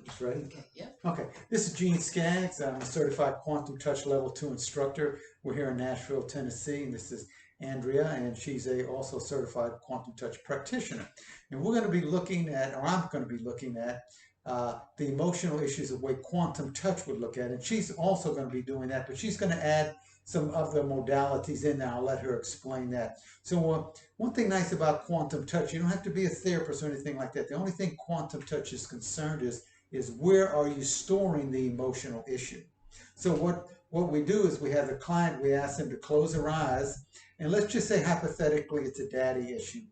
Just ready? Okay, yep. Okay, this is Gene Skaggs. I'm a certified Quantum Touch Level 2 instructor. We're here in Nashville, Tennessee, and this is Andrea, and she's also certified Quantum Touch Practitioner. And we're going to be looking at, or I'm going to be looking at, the emotional issues of the way Quantum Touch would look at it. And she's also going to be doing that, but she's going to add some other modalities in there. I'll let her explain that. So one thing nice about Quantum Touch, you don't have to be a therapist or anything like that. The only thing Quantum Touch is concerned is where are you storing the emotional issue. So what we do is we have the client, we ask them to close their eyes, and let's just say hypothetically it's a daddy issue.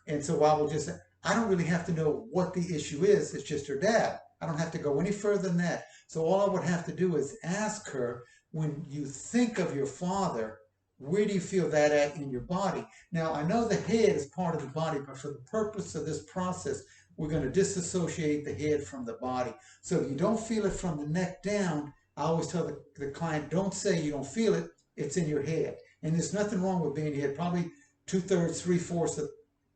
And so I will just say, I don't really have to know what the issue is, it's just her dad. I don't have to go any further than that. So all I would have to do is ask her, when you think of your father, where do you feel that at in your body? Now, I know the head is part of the body, but for the purpose of this process, we're going to disassociate the head from the body. So if you don't feel it from the neck down, I always tell the client, don't say you don't feel it, it's in your head. And there's nothing wrong with being in your head. Probably 2/3, 3/4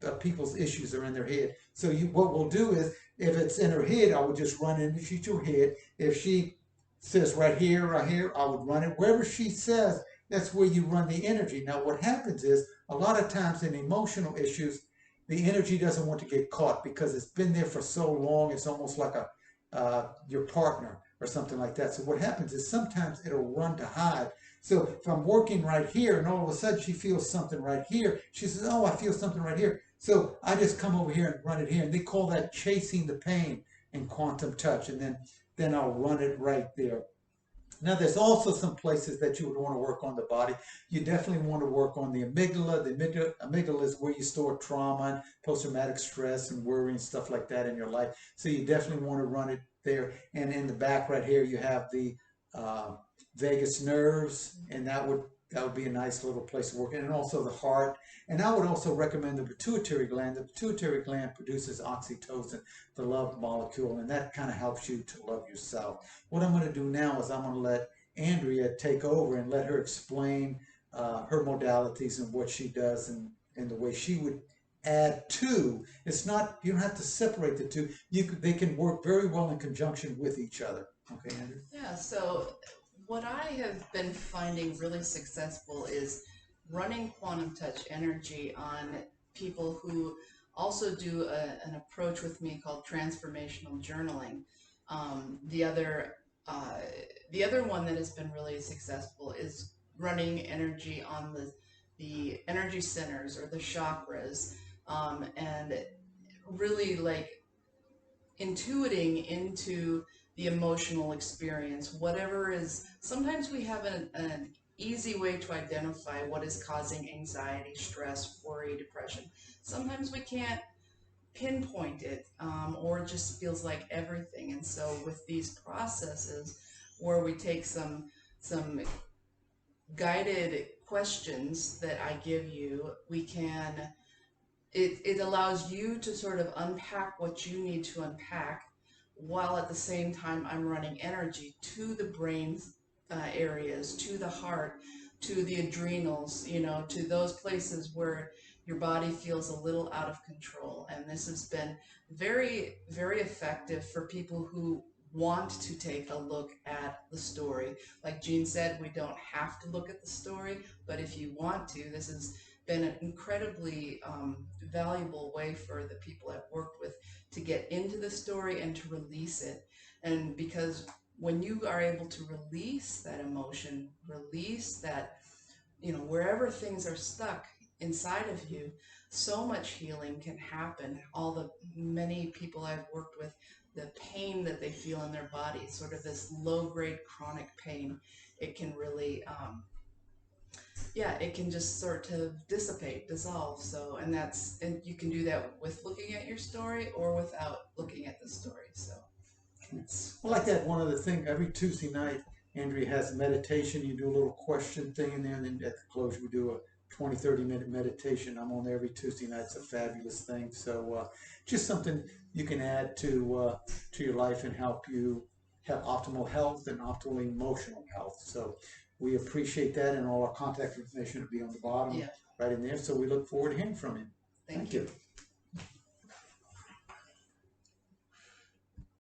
of people's issues are in their head. So what we'll do is, if it's in her head, I would just run into your head. If she says right here, I would run it. Wherever she says, that's where you run the energy. Now what happens is, a lot of times in emotional issues, the energy doesn't want to get caught because it's been there for so long. It's almost like your partner or something like that. So what happens is sometimes it'll run to hide. So if I'm working right here and all of a sudden she feels something right here, she says, oh, I feel something right here. So I just come over here and run it here. And they call that chasing the pain in Quantum Touch. And then I'll run it right there. Now, there's also some places that you would want to work on the body. You definitely want to work on the amygdala. The amygdala is where you store trauma and post-traumatic stress and worry and stuff like that in your life. So you definitely want to run it there. And in the back right here, you have the vagus nerves, and that would be a nice little place to work in, and also the heart. And I would also recommend the pituitary gland. The pituitary gland produces oxytocin, the love molecule, and that kind of helps you to love yourself. What I'm going to do now is I'm going to let Andrea take over and let her explain her modalities and what she does and the way she would add to. It's not, you don't have to separate the two. They can work very well in conjunction with each other. Okay, Andrea? Yeah, so what I have been finding really successful is running Quantum Touch energy on people who also do an approach with me called Transformational Journaling. The other one that has been really successful is running energy on the energy centers or the chakras, and really like intuiting into the emotional experience, whatever is. Sometimes we have an easy way to identify what is causing anxiety, stress, worry, depression. Sometimes we can't pinpoint it, or it just feels like everything. And so with these processes where we take some guided questions that I give you, we can, it allows you to sort of unpack what you need to unpack, while at the same time I'm running energy to the brain areas, to the heart, to the adrenals, to those places where your body feels a little out of control. And this has been very, very effective for people who want to take a look at the story. Like Gene said, we don't have to look at the story, but if you want to, this has been an incredibly valuable way for the people I've worked with to get into the story and to release it. And because when you are able to release that emotion, release that, wherever things are stuck inside of you, so much healing can happen. All the many people I've worked with, the pain that they feel in their body, sort of this low-grade chronic pain, it can really it can just sort of dissipate, dissolve. So, and you can do that with looking at your story or without looking at the story. So, Well, like that one other thing, every Tuesday night, Andrea has meditation. You do a little question thing in there, and then at the close, we do a 20, 30-minute meditation. I'm on there every Tuesday night. It's a fabulous thing. So just something you can add to your life and help you have optimal health and optimal emotional health. So we appreciate that, and all our contact information will be on the bottom, right in there. So we look forward to hearing from you. Thank you.